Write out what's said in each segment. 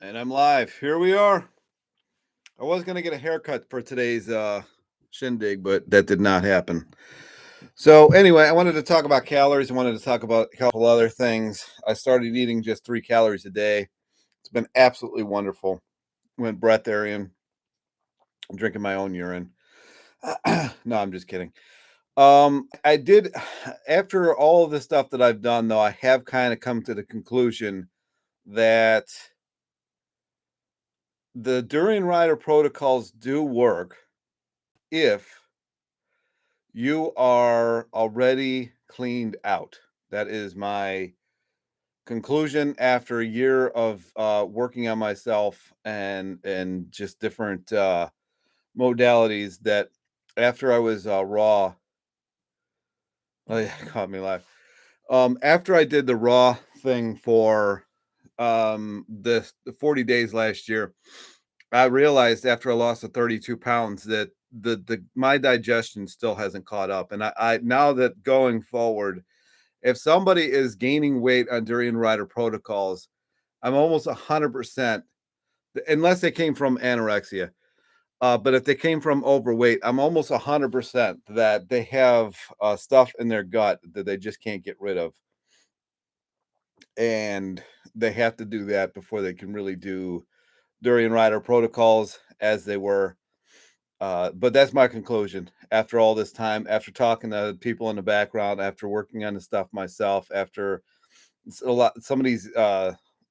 And I'm live. Here we are. I was going to get a haircut for today's shindig, but that did not happen. So, anyway, I wanted to talk about calories. I wanted to talk about a couple other things. I started eating just 3 calories a day. It's been absolutely wonderful. Went breatharian, drinking my own urine. No, I'm just kidding. I did, after all of the stuff that I've done, though, I have kind of come to the conclusion that the Durian Rider protocols do work if you are already cleaned out. That is my conclusion after a year of working on myself and just different modalities. That after I was raw, oh yeah, caught me live. After I did the raw thing for the 40 days last year, I realized after I lost the 32 pounds that the my digestion still hasn't caught up. And I now that going forward, if somebody is gaining weight on Durian Rider protocols, I'm almost 100%, unless they came from anorexia. But if they came from overweight, I'm almost 100% that they have stuff in their gut that they just can't get rid of. And they have to do that before they can really do Durian Rider protocols as they were. But that's my conclusion after all this time, after talking to people in the background, after working on the stuff myself, after some of these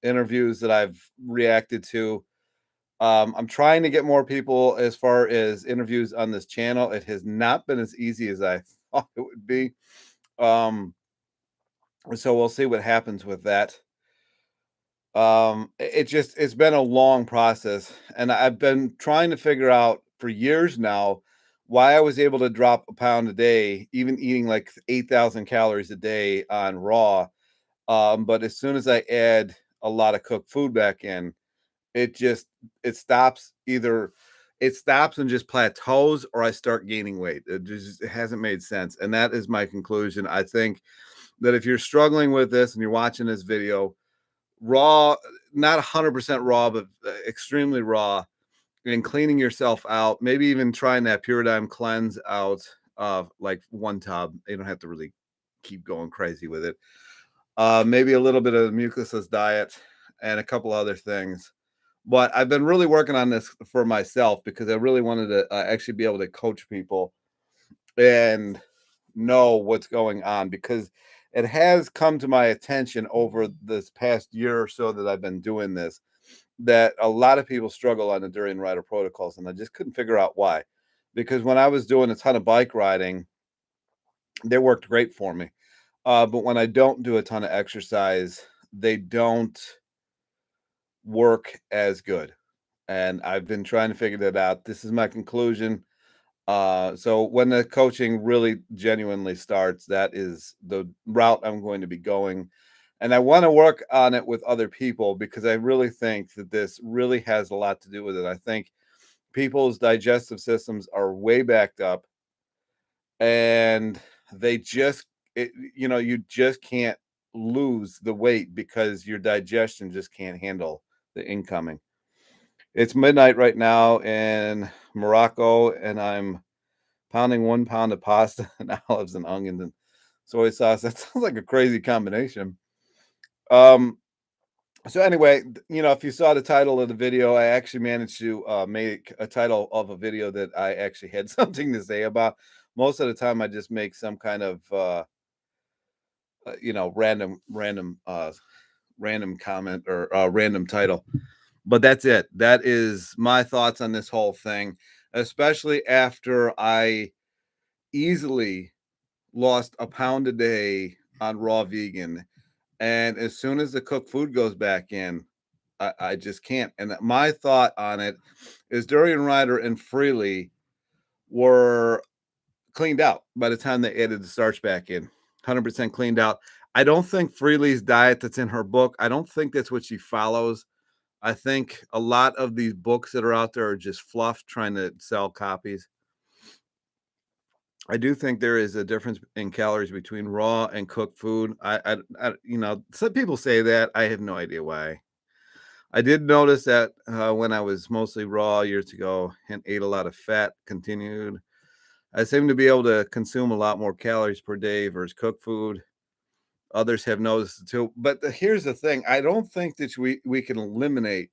interviews that I've reacted to. I'm trying to get more people as far as interviews on this channel. It has not been as easy as I thought it would be. Um, so we'll see what happens with that. It's been a long process, and I've been trying to figure out for years now why I was able to drop a pound a day, even eating like 8,000 calories a day on raw. But as soon as I add a lot of cooked food back in, it just it stops. Either it stops and just plateaus, or I start gaining weight. It hasn't made sense, and that is my conclusion. I think that if you're struggling with this and you're watching this video, raw, not 100% raw, but extremely raw, and cleaning yourself out, maybe even trying that Puridyme cleanse out of like one tub. You don't have to really keep going crazy with it. Maybe a little bit of the mucusless diet and a couple other things. But I've been really working on this for myself because I really wanted to actually be able to coach people and know what's going on, because it has come to my attention over this past year or so that I've been doing this, that a lot of people struggle on the Durian Rider protocols, and I just couldn't figure out why. Because when I was doing a ton of bike riding, they worked great for me. But when I don't do a ton of exercise, they don't work as good. And I've been trying to figure that out. This is my conclusion. So when the coaching really genuinely starts, that is the route I'm going to be going. And I want to work on it with other people because I really think that this really has a lot to do with it. I think people's digestive systems are way backed up, and they just, you just can't lose the weight because your digestion just can't handle the incoming. It's midnight right now in Morocco, and I'm pounding 1 pound of pasta and olives and onions and soy sauce. That sounds like a crazy combination. Um, so anyway, if you saw the title of the video, I actually managed to make a title of a video that I actually had something to say about. Most of the time, I just make some kind of random comment or random title. But that's it. That is my thoughts on this whole thing, especially after I easily lost a pound a day on raw vegan. And as soon as the cooked food goes back in, I just can't. And my thought on it is Durian Rider and Freely were cleaned out by the time they added the starch back in. 100% cleaned out. I don't think Freely's diet that's in her book, I don't think that's what she follows. I think a lot of these books that are out there are just fluff trying to sell copies. I do think there is a difference in calories between raw and cooked food. Some people say that. I have no idea why. I did notice that when I was mostly raw years ago and ate a lot of fat, continued, I seem to be able to consume a lot more calories per day versus cooked food. Others have noticed it too. But here's the thing: I don't think that we can eliminate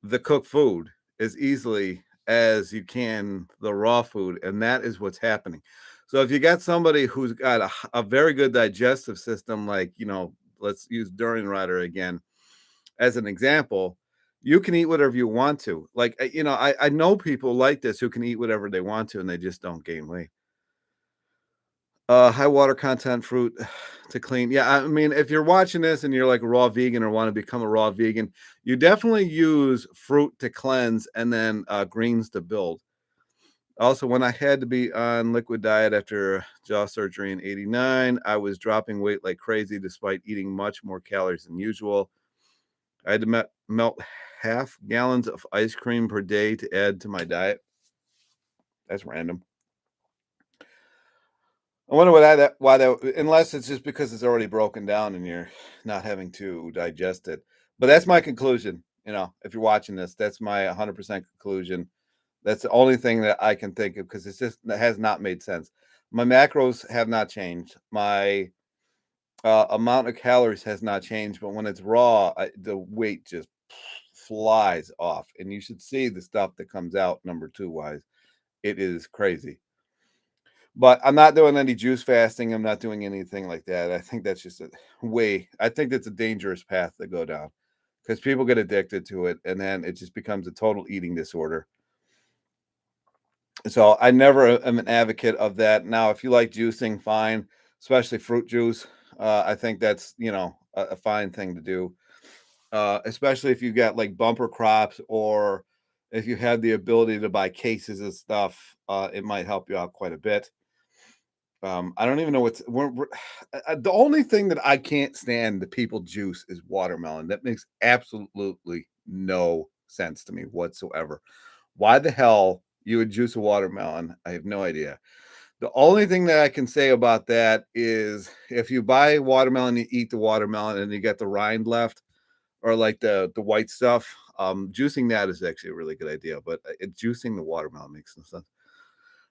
the cooked food as easily as you can the raw food, and that is what's happening. So if you got somebody who's got a very good digestive system, like let's use Durian Rider again as an example, you can eat whatever you want to. Like I know people like this who can eat whatever they want to, and they just don't gain weight. High water content fruit to clean. Yeah, I mean, if you're watching this and you're like a raw vegan or want to become a raw vegan, you definitely use fruit to cleanse and then greens to build. Also, when I had to be on liquid diet after jaw surgery in '89, I was dropping weight like crazy despite eating much more calories than usual. I had to melt half gallons of ice cream per day to add to my diet. That's random. I wonder why that unless it's just because it's already broken down and you're not having to digest it. But that's my conclusion, if you're watching this, that's my 100% conclusion. That's the only thing that I can think of because it's just that has not made sense. My macros have not changed. My amount of calories has not changed, but when it's raw, the weight just flies off, and you should see the stuff that comes out number 2 wise. It is crazy. But I'm not doing any juice fasting, I'm not doing anything like that. I think that's just a I think that's a dangerous path to go down because people get addicted to it, and then it just becomes a total eating disorder. So, I never am an advocate of that. Now, if you like juicing, fine, especially fruit juice. I think that's, a fine thing to do, especially if you've got, like, bumper crops or if you have the ability to buy cases of stuff, it might help you out quite a bit. I don't even know what's the only thing that I can't stand that people juice is watermelon. That makes absolutely no sense to me whatsoever. Why the hell you would juice a watermelon? I have no idea. The only thing that I can say about that is if you buy watermelon, you eat the watermelon and you get the rind left or like the white stuff, juicing that is actually a really good idea, but juicing the watermelon makes no sense.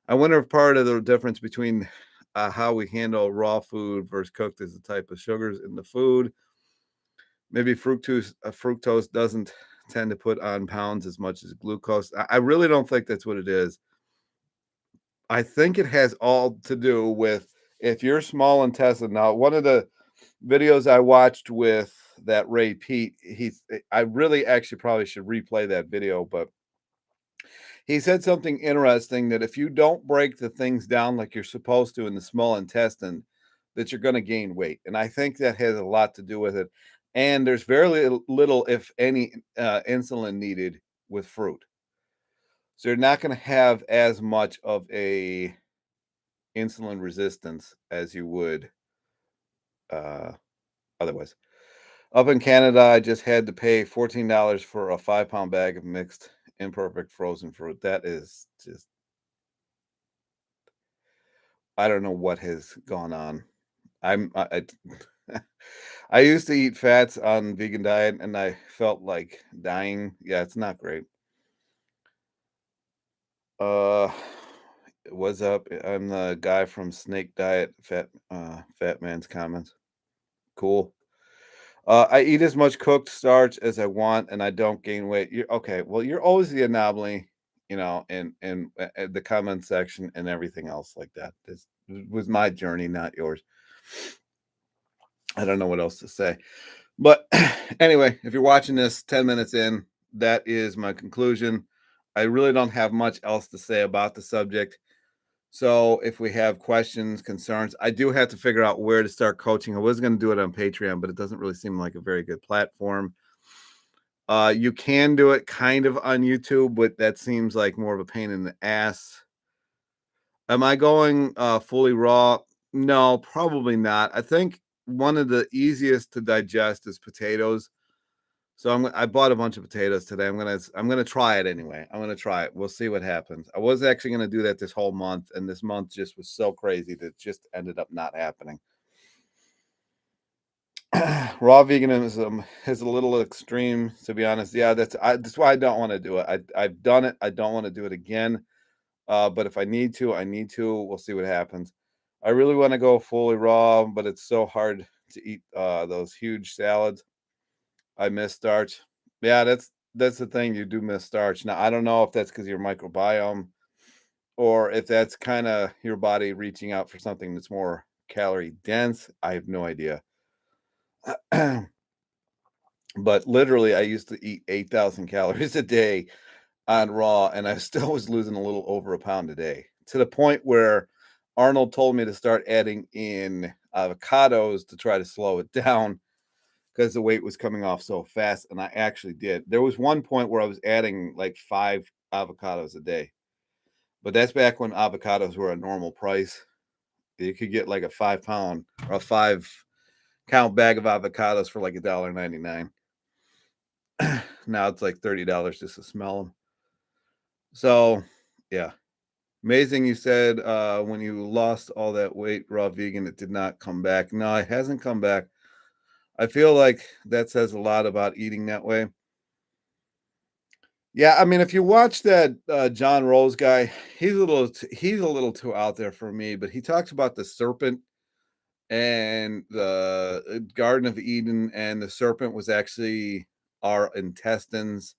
I wonder if part of the difference between how we handle raw food versus cooked is the type of sugars in the food. Maybe fructose doesn't tend to put on pounds as much as glucose. I really don't think that's what it is. I think it has all to do with if your small intestine. Now, one of the videos I watched with that Ray Pete, I really actually probably should replay that video, but he said something interesting that if you don't break the things down like you're supposed to in the small intestine, that you're going to gain weight. And I think that has a lot to do with it. And there's very little, if any, insulin needed with fruit. So you're not going to have as much of a insulin resistance as you would uh, otherwise. Up in Canada, I just had to pay $14 for a 5 pound bag of mixed imperfect frozen fruit. That is just I don't know what has gone on. I I used to eat fats on vegan diet and I felt like dying. Yeah, it's not great. Uh what's up? I'm the guy from Snake Diet, Fat Man's Comments. Cool. I eat as much cooked starch as I want and I don't gain weight. You're okay. Well, you're always the anomaly, in the comment section and everything else like that. This was my journey, not yours. I don't know what else to say. But anyway, if you're watching this 10 minutes in, that is my conclusion. I really don't have much else to say about the subject. So if we have questions, concerns, I do have to figure out where to start coaching. I was going to do it on Patreon, but it doesn't really seem like a very good platform. You can do it kind of on YouTube, but that seems like more of a pain in the ass. Am I going fully raw? No, probably not. I think one of the easiest to digest is potatoes. So I bought a bunch of potatoes today. I'm gonna try it anyway. I'm gonna try it. We'll see what happens. I was actually gonna do that this whole month, and this month just was so crazy that it just ended up not happening. Raw veganism is a little extreme, to be honest. Yeah, that's why I don't wanna do it. I've done it, I don't wanna do it again, but if I need to, I need to. We'll see what happens. I really wanna go fully raw, but it's so hard to eat, those huge salads. I miss starch. Yeah, that's the thing, you do miss starch. Now, I don't know if that's because your microbiome or if that's kinda your body reaching out for something that's more calorie dense. I have no idea. But literally, I used to eat 8,000 calories a day on raw, and I still was losing a little over a pound a day, to the point where Arnold told me to start adding in avocados to try to slow it down because the weight was coming off so fast, and I actually did. There was one point where I was adding like 5 avocados a day, but that's back when avocados were a normal price. You could get like a 5 pound or a 5 count bag of avocados for like $1.99. Now it's like $30 just to smell them. So, yeah. Amazing you said, when you lost all that weight, raw vegan, it did not come back. No, it hasn't come back. I feel like that says a lot about eating that way. Yeah, I mean, if you watch that, John Rose guy, he's a little too out there for me, but he talks about the serpent and the, Garden of Eden, and the serpent was actually our intestines,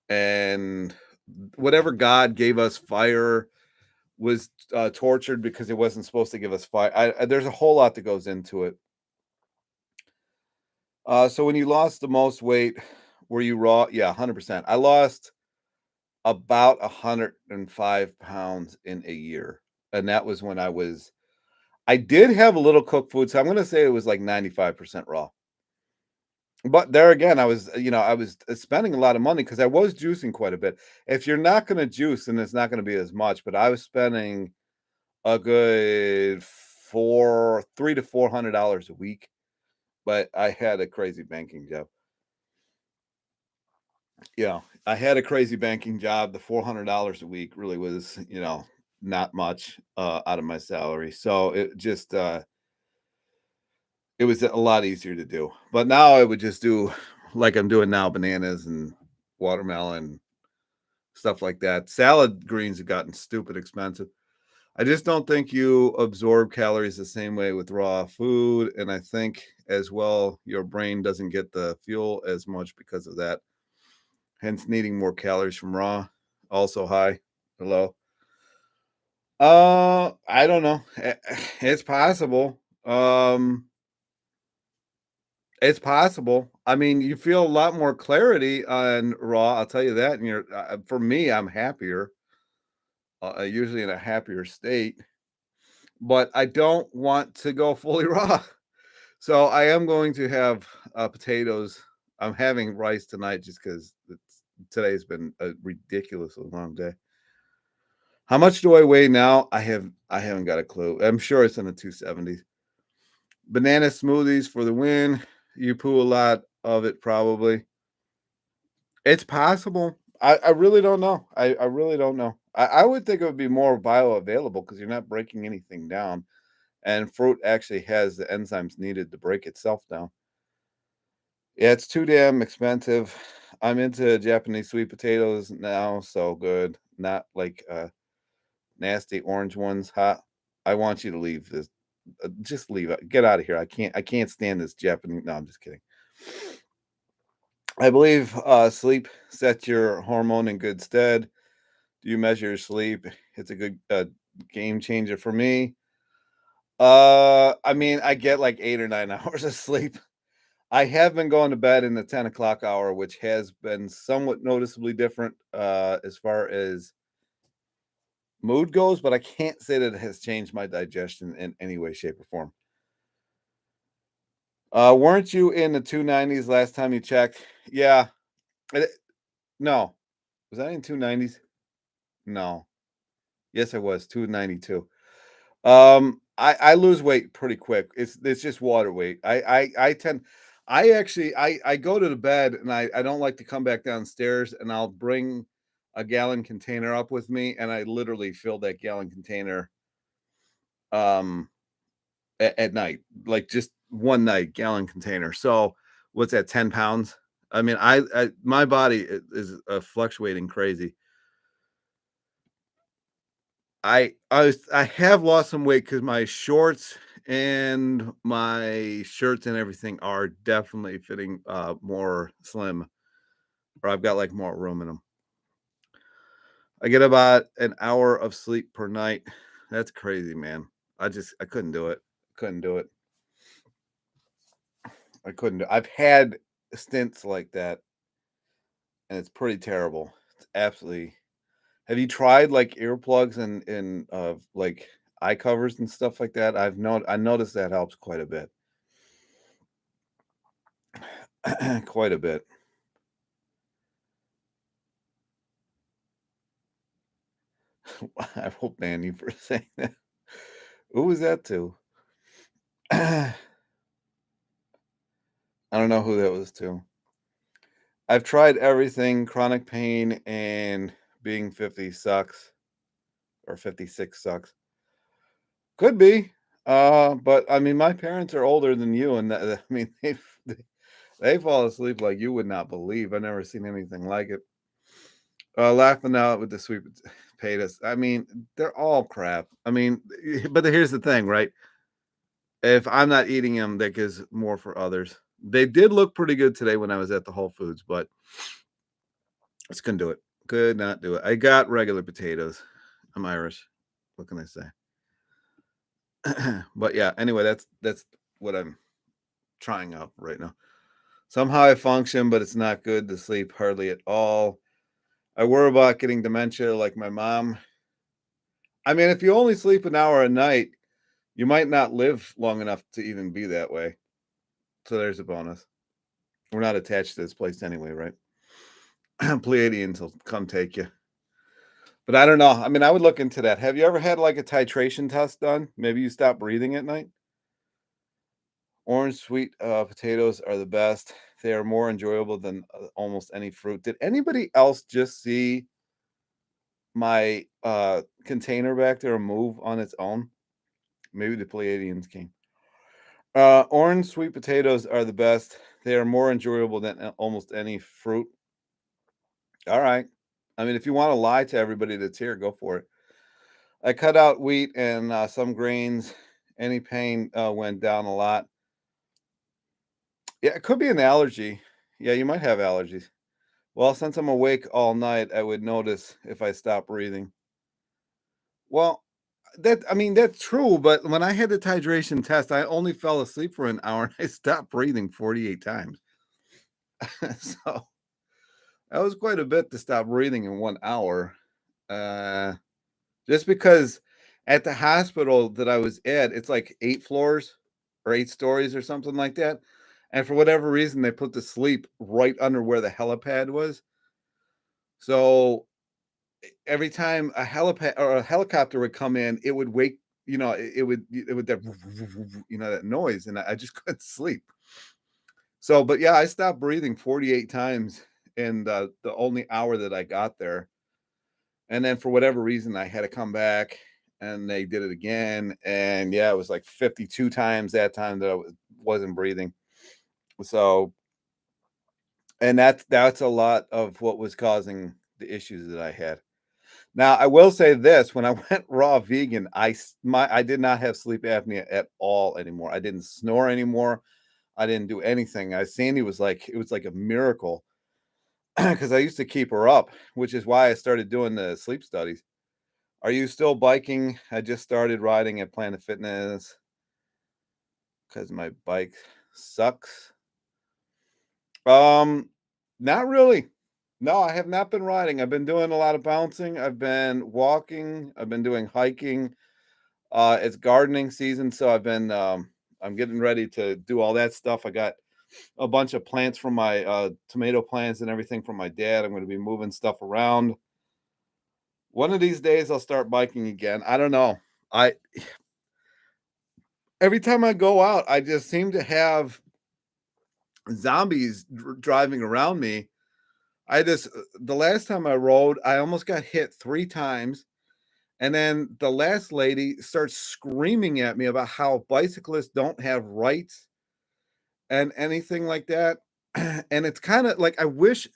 and whatever God gave us, fire, was, tortured because it wasn't supposed to give us fire. There's a whole lot that goes into it. So when you lost the most weight, were you raw? Yeah, 100%. I lost about 105 pounds in a year, and that was when I did have a little cooked food, so I'm gonna say it was like 95% raw. But there again, I was spending a lot of money because I was juicing quite a bit. If you're not gonna juice, then it's not gonna be as much, but I was spending a good 3 to $400 a week, but I had a crazy banking job. Yeah, I had a crazy banking job. The $400 a week really was, not much, out of my salary. So it was a lot easier to do. But now I would just do like I'm doing now, bananas and watermelon, stuff like that. Salad greens have gotten stupid expensive. I just don't think you absorb calories the same way with raw food, and I think as well your brain doesn't get the fuel as much because of that, hence needing more calories from raw. Also high, hello. I don't know. It's possible. It's possible. I mean, you feel a lot more clarity on raw. I'll tell you that. And for me, I'm happier. Usually in a happier state, but I don't want to go fully raw. So I am going to have, potatoes. I'm having rice tonight just because today's been a ridiculously long day. How much do I weigh now? I haven't got a clue. I'm sure it's in the 270s. Banana smoothies for the win. You poo a lot of it probably. It's possible. I really don't know. I really don't know. I would think it would be more bioavailable because you're not breaking anything down, and fruit actually has the enzymes needed to break itself down. Yeah, it's too damn expensive. I'm into Japanese sweet potatoes now, so good. Not like, nasty orange ones, hot. I want you to leave this. Just leave it. Get out of here. I can't stand this Japanese. No, I'm just kidding. I believe, sleep sets your hormone in good stead. Do you measure your sleep? It's a good, game changer for me. I mean, I get like 8 or 9 hours of sleep. I have been going to bed in the 10 o'clock hour, which has been somewhat noticeably different, as far as mood goes, but I can't say that it has changed my digestion in any way, shape, or form. Weren't you in the 290s last time you checked? Yeah. eh, No. Was I in 290s? No. Yes, I was 292. I lose weight pretty quick. It's just water weight. I actually I go to the bed and I don't like to come back downstairs, and I'll bring a gallon container up with me, and I literally fill that gallon container um at night. Like just one night gallon container. So what's that, 10 pounds? I mean, I my body is fluctuating crazy. I have lost some weight because my shorts and my shirts and everything are definitely fitting more slim, or I've got like more room in them. I get about an hour of sleep per night. That's crazy, man. I couldn't do it. Couldn't do it. I couldn't do I've had stints like that, and it's pretty terrible. It's absolutely Have you tried, like, earplugs and like, eye covers and stuff like that? I noticed that helps quite a bit. Quite a bit. I will ban you for saying that. Who was that to? I don't know who that was to. I've tried everything, chronic pain and being 50 sucks, or 56 sucks. Could be, but, I mean, my parents are older than you, and I mean, they fall asleep like you would not believe. I've never seen anything like it. Laughing out with the sweet potatoes. I mean, they're all crap. I mean, but here's the thing, right? If I'm not eating them, that gives more for others. They did look pretty good today when I was at the Whole Foods, but I just couldn't do it. Could not do it. I got regular potatoes. I'm Irish. What can I say? But yeah, anyway, that's what I'm trying out right now. Somehow I function, but it's not good to sleep hardly at all. I worry about getting dementia like my mom. I mean, if you only sleep an hour a night, you might not live long enough to even be that way. So there's a bonus. We're not attached to this place anyway, right? Pleiadians will come take you. But I don't know. I mean, I would look into that. Have you ever had like a titration test done? Maybe you stop breathing at night? Orange sweet potatoes are the best. They are more enjoyable than almost any fruit. Did anybody else just see my container back there move on its own? Maybe the Pleiadians came. Orange sweet potatoes are the best. They are more enjoyable than almost any fruit. All right. I mean, if you want to lie to everybody that's here, go for it. I cut out wheat and some grains. Any pain went down a lot. Yeah, it could be an allergy. Yeah, you might have allergies. Well, since I'm awake all night, I would notice if I stop breathing. Well, I mean, that's true, but when I had the hydration test, I only fell asleep for an hour and I stopped breathing 48 times. So that was quite a bit to stop breathing in 1 hour. Uh, just because at the hospital that I was at, it's like 8 floors or 8 stories or something like that. And for whatever reason, they put the sleep right under where the helipad was. So every time a helipad or a helicopter would come in, it would wake, it would that, that noise, and I just couldn't sleep. So, but yeah, I stopped breathing 48 times in the only hour that I got there. And then for whatever reason, I had to come back and they did it again. And yeah, it was like 52 times that time that wasn't breathing. So, and that's a lot of what was causing the issues that I had. Now, I will say this, when I went raw vegan, I did not have sleep apnea at all anymore. I didn't snore anymore. I didn't do anything. Sandy was like it was like a miracle because I used to keep her up, which is why I started doing the sleep studies. Are you still biking? I just started riding at Planet Fitness because my bike sucks. Um, Not really. No, I have not been riding. I've been doing a lot of bouncing. I've been walking. I've been doing hiking. It's gardening season, so I'm getting ready to do all that stuff. I got a bunch of plants from my tomato plants and everything from my dad. I'm going to be moving stuff around. One of these days, I'll start biking again. I don't know. I Every time I go out, I just seem to have zombies driving around me. The last time I rode, I almost got hit 3 times. And then the last lady starts screaming at me about how bicyclists don't have rights. and anything like that. And it's kinda like, I wish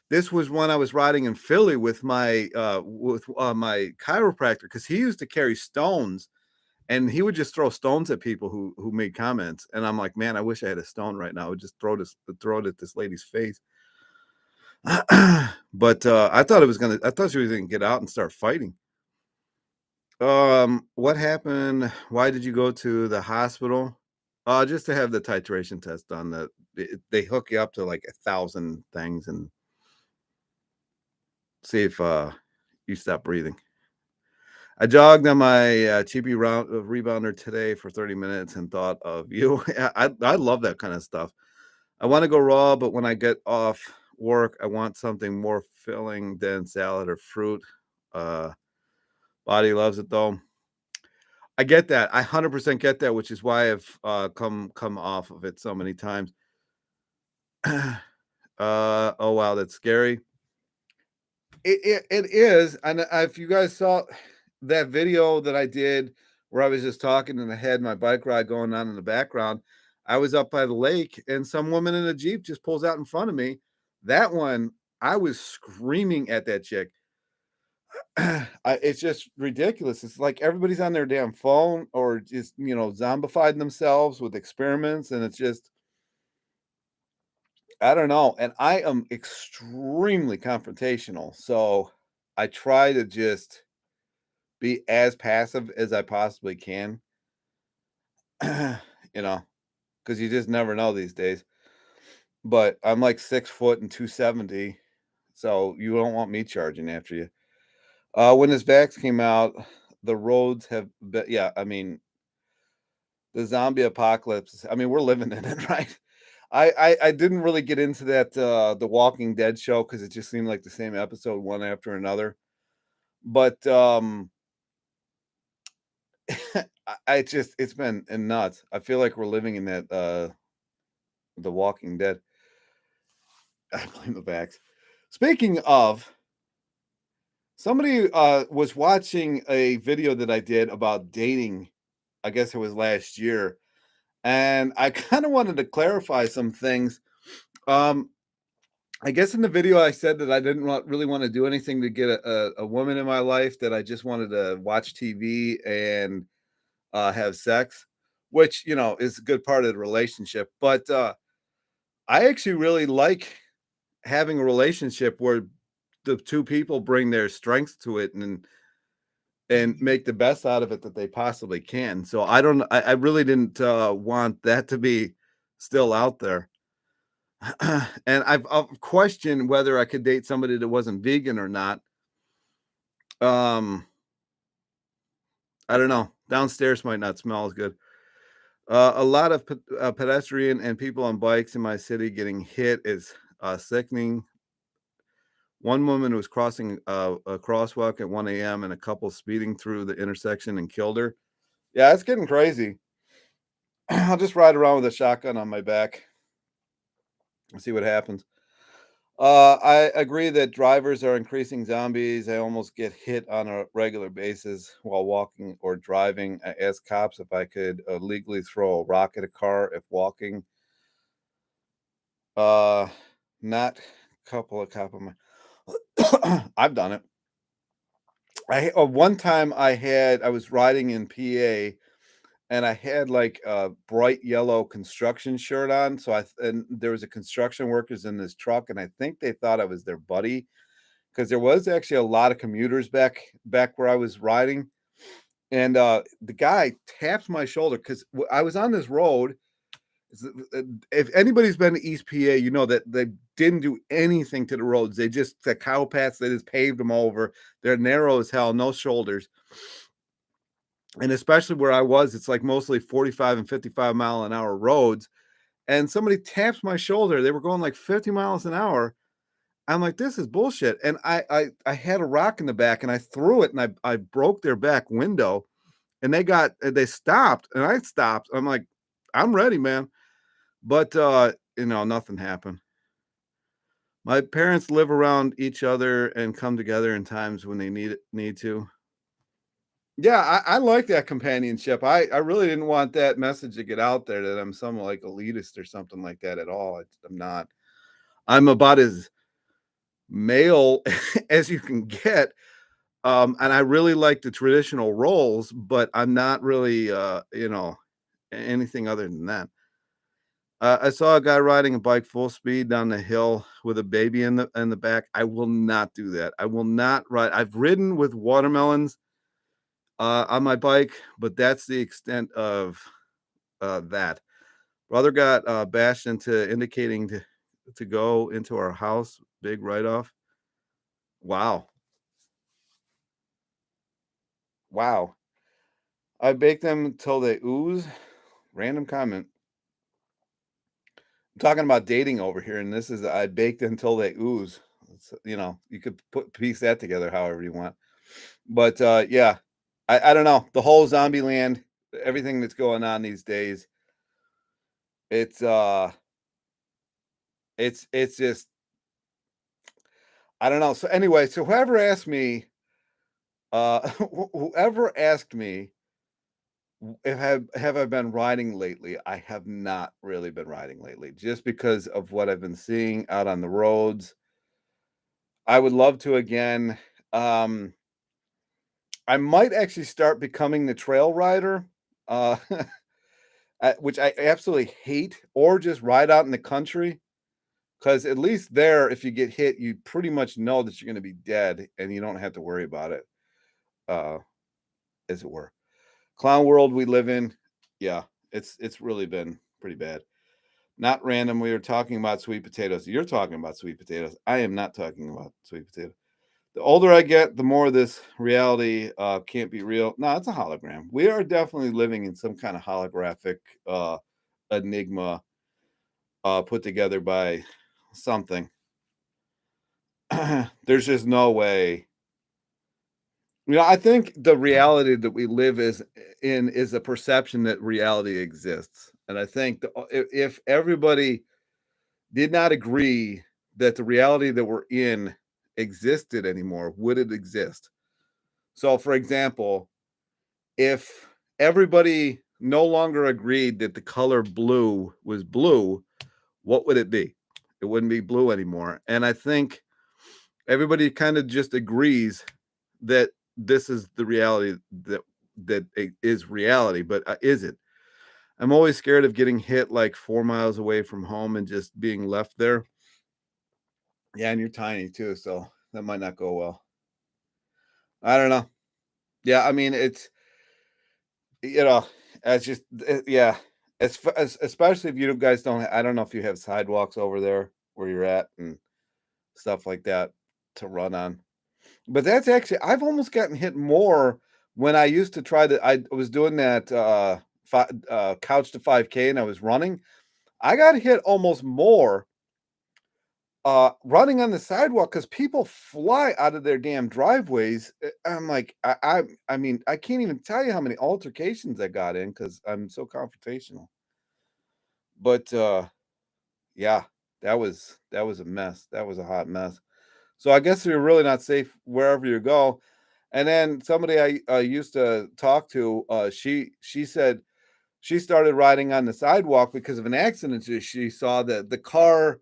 this was when I was riding in Philly with my chiropractor, because he used to carry stones, and he would just throw stones at people who made comments, and I'm like, "Man, I wish I had a stone right now. I would just throw it at this lady's face." But, I thought she was gonna get out and start fighting. What happened? Why did you go to the hospital? Just to have the titration test done. They hook you up to like 1,000 things and see if you stop breathing. I jogged on my cheapy rebounder today for 30 minutes and thought of you. Yeah, I love that kind of stuff. I want to go raw, but when I get off work, I want something more filling than salad or fruit. Uh, Body loves it though. I get that. I 100% get that, which is why I've, come off of it so many times. Oh, wow, that's scary. It is, and if you guys saw that video that I did where I was just talking and I had my bike ride going on in the background, I was up by the lake and some woman in a Jeep just pulls out in front of me. That one, I was screaming at that chick. It's just ridiculous. It's like everybody's on their damn phone or just, zombified themselves with experiments, and it's just, I don't know. And I am extremely confrontational, so I try to just be as passive as I possibly can, you know, because you just never know these days. But I'm like 6 foot and 270, so you don't want me charging after you. When this vax came out, the roads have been, yeah, I mean, the zombie apocalypse, I mean, we're living in it, right? I didn't really get into that, The Walking Dead show, because it just seemed like the same episode one after another. But, I just, it's been nuts. I feel like we're living in that, The Walking Dead. I blame the vax. Speaking of, somebody, was watching a video that I did about dating, I guess it was last year, and I kinda wanted to clarify some things. Um, I guess in the video I said that I didn't really wanna do anything to get a woman in my life, that I just wanted to watch TV and, have sex, which, is a good part of the relationship, but, I actually really like having a relationship where the 2 people bring their strengths to it and make the best out of it that they possibly can. So I really didn't, want that to be still out there. And I've questioned whether I could date somebody that wasn't vegan or not. Um, I don't know. Downstairs might not smell as good. A lot of pedestrian and people on bikes in my city getting hit is, sickening. One woman was crossing, a crosswalk at 1 a.m. and a couple speeding through the intersection and killed her. Yeah, it's getting crazy. I'll just ride around with a shotgun on my back and see what happens. I agree that drivers are increasing zombies. I almost get hit on a regular basis while walking or driving. I asked cops if I could legally throw a rock at a car if walking. Uh, Not couple of cop on my. I've done it. One time I was riding in PA and I had like a bright yellow construction shirt on. And there was a construction workers in this truck, and I think they thought I was their buddy, because there was actually a lot of commuters back where I was riding. And the guy taps my shoulder because I was on this road. If anybody's been to East PA, you know that they didn't do anything to the roads. The cow paths, they just paved them over. They're narrow as hell, no shoulders. And especially where I was, it's like mostly 45 and 55-mile-an-hour roads, and somebody taps my shoulder. They were going like 50 miles an hour. I'm like, "This is bullshit," and I had a rock in the back, and I threw it, and I broke their back window, and they stopped, and I stopped. I'm like, "I'm ready, man," but, nothing happened. My parents live around each other and come together in times when they need to. Yeah, I like that companionship. I really didn't want that message to get out there that I'm some, like, elitist or something like that at all. I'm not. I'm about as male as you can get, and I really like the traditional roles, but I'm not really, anything other than that. I saw a guy riding a bike full speed down the hill with a baby in the back. I will not do that. I will not ride. I've ridden with watermelons, on my bike, but that's the extent of, that. Brother got, bashed into indicating to go into our house, big write-off. Wow, wow. I baked them till they ooze. Random comment. I'm talking about dating over here, and this is I baked until they ooze. You could piece that together however you want. But, yeah, I don't know. The whole zombie land, everything that's going on these days, it's, it's just I don't know. So, anyway, so whoever asked me, whoever asked me if have I been riding lately, I have not really been riding lately just because of what I've been seeing out on the roads. I would love to again. Um, I might actually start becoming the trail rider, uh, which I absolutely hate, or just ride out in the country. Because at least there, if you get hit, you pretty much know that you're going to be dead, and you don't have to worry about it, uh, as it were. Clown world we live in, yeah, it's really been pretty bad. Not random. We were talking about sweet potatoes. You're talking about sweet potatoes. I am not talking about sweet potatoes. The older I get, the more this reality can't be real. No, it's a hologram. We are definitely living in some kind of holographic uh, enigma put together by something. There's just no way. I think the reality that we live in is a perception that reality exists, and I think if everybody did not agree that the reality that we're in existed anymore, would it exist? So, for example, if everybody no longer agreed that the color blue was blue, what would it be? It wouldn't be blue anymore. And I think everybody kind of just agrees that this is the reality that it is reality, but is it? I'm always scared of getting hit like 4 miles away from home and just being left there. Yeah, and you're tiny too, so that might not go well. I don't know. Yeah, I mean, you know, it's just yeah, especially if you guys don't. I don't know if you have sidewalks over there where you're at and stuff like that to run on. But that's actually I've almost gotten hit more when I used to try to. I was doing that couch to 5K and I was running. I got hit almost more running on the sidewalk because people fly out of their damn driveways. I'm like, I mean, I can't even tell you how many altercations I got in because I'm so confrontational. But yeah, that was a mess. That was a hot mess. So I guess you're really not safe wherever you go. And then somebody I used to talk to, she said she started riding on the sidewalk because of an accident she saw that the car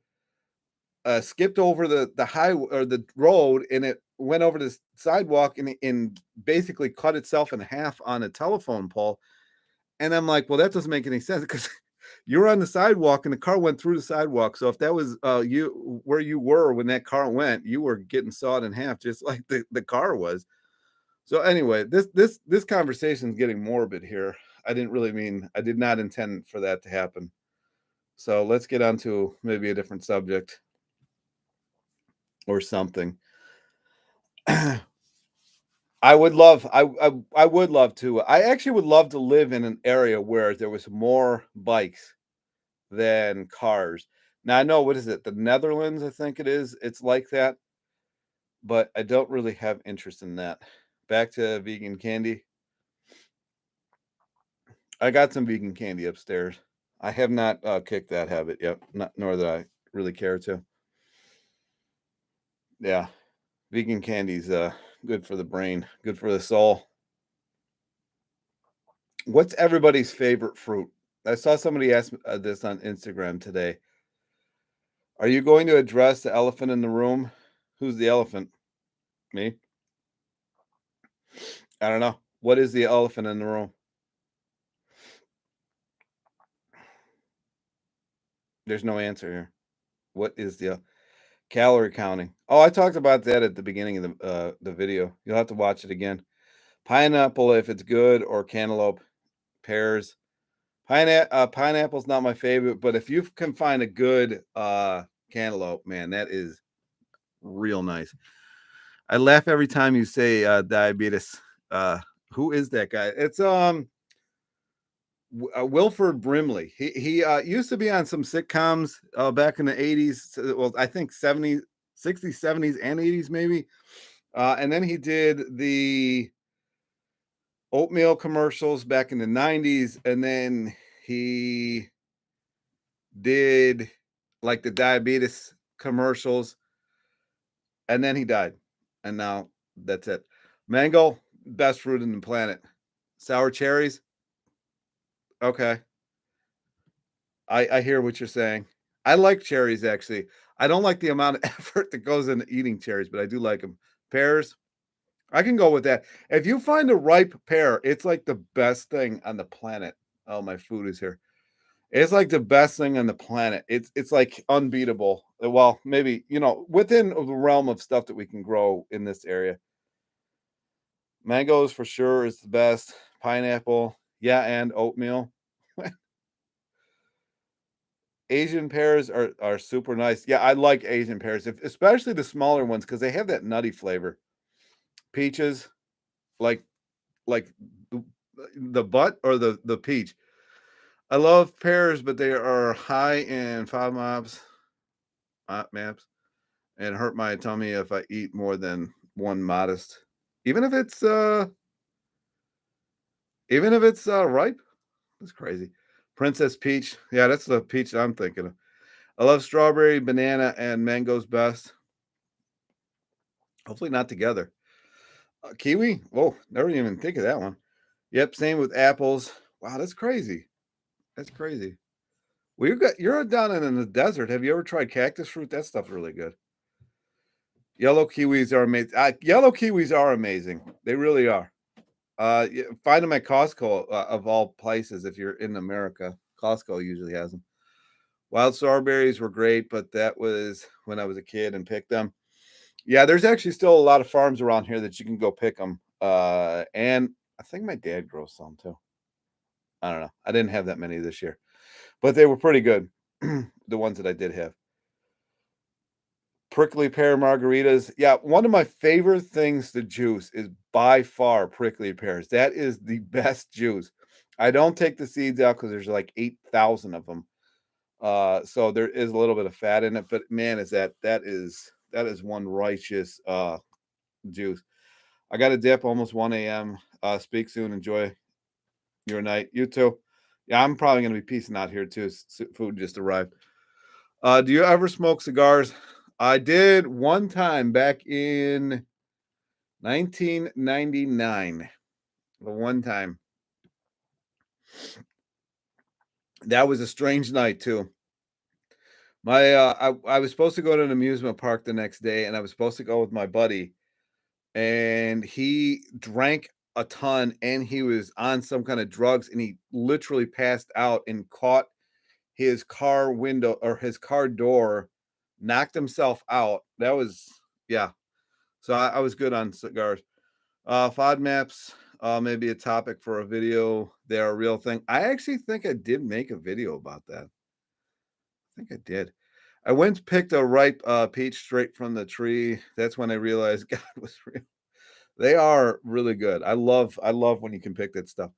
skipped over the highway or the road, and it went over the sidewalk and basically cut itself in half on a telephone pole. And I'm like, well, that doesn't make any sense because you're on the sidewalk and the car went through the sidewalk. So if that was you where you were when that car went, you were getting sawed in half just like the car was. So anyway, this conversation is getting morbid here. I did not intend for that to happen. So let's get on to maybe a different subject or something. I would love to. I actually would love to live in an area where there was more bikes than cars. Now I know what is it? The Netherlands, I think it is. It's like that, but I don't really have interest in that. Back to vegan candy. I got some vegan candy upstairs. I have not kicked that habit yet, not, nor that I really care to. Yeah, vegan candy's good for the brain, good for the soul. What's everybody's favorite fruit? I saw somebody ask this on Instagram today. Are you going to address the elephant in the room? Who's the elephant? Me? I don't know. What is the elephant in the room? There's no answer here. What is the calorie counting? Oh, I talked about that at the beginning of the video. You'll have to watch it again. Pineapple, if it's good, or cantaloupe, pears. Pineapple's not my favorite, but if you can find a good cantaloupe, man, that is real nice. I laugh every time you say diabetes. Uh, who is that guy? It's Wilford Brimley. He used to be on some sitcoms back in the 80s. Well, I think 70s, 60s, 70s, and 80s maybe. And then he did the oatmeal commercials back in the 90s, and then he did like the diabetes commercials, and then he died. And now that's it. Mango, best fruit in the planet. Sour cherries, okay. I hear what you're saying. I like cherries actually. I don't like the amount of effort that goes into eating cherries, but I do like them. Pears, I can go with that. If you find a ripe pear, it's like the best thing on the planet. Oh, my food is here. It's like the best thing on the planet. It's like unbeatable. Well, maybe, within the realm of stuff that we can grow in this area. Mangoes for sure is the best. Pineapple, yeah, and oatmeal. Asian pears are super nice. Yeah, I like Asian pears, especially the smaller ones because they have that nutty flavor. Peaches, like like the the butt or the peach. I love pears, but they are high in FODMAPs, and hurt my tummy if I eat more than one modest, even if it's ripe. That's crazy. Princess peach, yeah, that's the peach I'm thinking of. I love strawberry, banana, and mangoes best. Hopefully not together. Kiwi? Whoa, never even think of that one. Yep, same with apples. Wow, that's crazy. That's crazy. Well, you're down in the desert. Have you ever tried cactus fruit? That stuff's really good. Yellow kiwis are amazing. Yellow kiwis are amazing. They really are. Find them at Costco, of all places. If you're in America, Costco usually has them. Wild strawberries were great, but that was when I was a kid and picked them. Yeah, there's actually still a lot of farms around here that you can go pick them. And I think my dad grows some too. I don't know. I didn't have that many this year, but they were pretty good. The ones that I did have. Prickly pear margaritas. Yeah, one of my favorite things to juice is by far prickly pears. That is the best juice. I don't take the seeds out because there's like 8,000 of them. So there is a little bit of fat in it, but man, that is one righteous juice. I got a dip, almost 1 a.m. Speak soon. Enjoy your night. You too. Yeah, I'm probably gonna be peacing out here too. Food just arrived. Do you ever smoke cigars? I did one time back in 1999. The one time. That was a strange night too. I was supposed to go to an amusement park the next day, and I was supposed to go with my buddy, and he drank a ton, and he was on some kind of drugs, and he literally passed out and caught his car window or his car door, knocked himself out. That was, yeah. So I was good on cigars. FODMAPs, maybe a topic for a video. They're a real thing. I actually think I did make a video about that. I think I did. I went and picked a ripe peach straight from the tree. That's when I realized God was real. They are really good. I love when you can pick that stuff.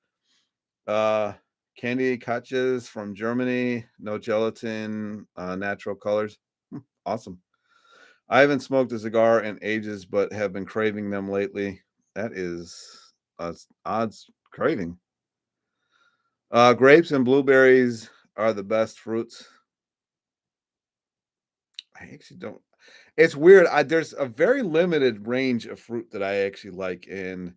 Uh Candy Katjes from Germany, no gelatin, natural colors. Awesome. I haven't smoked a cigar in ages, but have been craving them lately. That is odds craving. Grapes and blueberries are the best fruits. I actually don't. It's weird. There's a very limited range of fruit that I actually like, and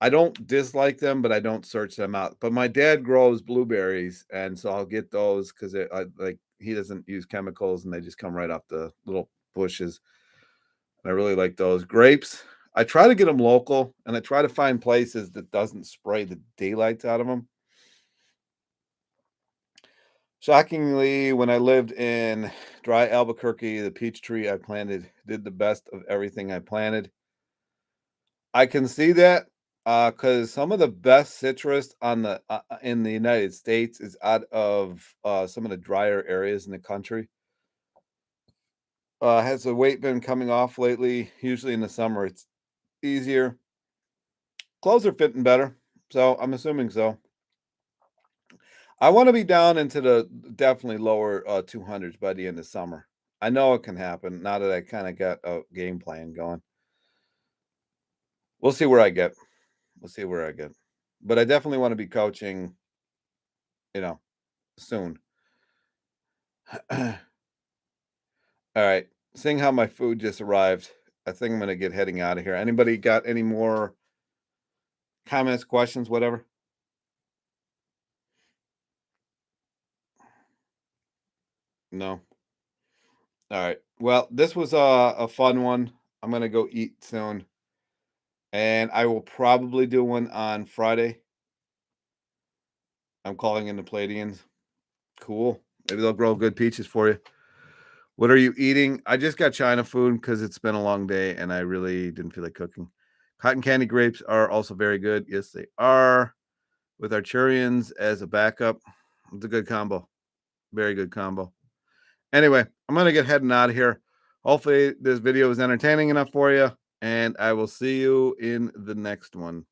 I don't dislike them, but I don't search them out. But my dad grows blueberries, and so I'll get those because like he doesn't use chemicals, and they just come right off the little bushes. And I really like those grapes. I try to get them local, and I try to find places that doesn't spray the daylights out of them. Shockingly, when I lived in dry Albuquerque, the peach tree I planted did the best of everything I planted. I can see that, because some of the best citrus on the in the United States is out of, some of the drier areas in the country. Has the weight been coming off lately? Usually in the summer, it's easier. Clothes are fitting better, so I'm assuming so. I wanna be down into the definitely lower, 200s by the end of summer. I know it can happen now that I kinda got a game plan going. We'll see where I get. We'll see where I get. But I definitely wanna be coaching, you know, soon. Alright. Seeing how my food just arrived, I think I'm gonna get heading out of here. Anybody got any more comments, questions, whatever? No? Alright. Well, this was a fun one. I'm gonna go eat soon, and I will probably do one on Friday. I'm calling in the Palladians. Cool. Maybe they'll grow good peaches for you. What are you eating? I just got China food because it's been a long day and I really didn't feel like cooking. Cotton candy grapes are also very good. Yes, they are. With Archurians as a backup. It's a good combo. Very good combo. Anyway, I'm gonna get heading out of here. Hopefully this video is entertaining enough for you, and I will see you in the next one.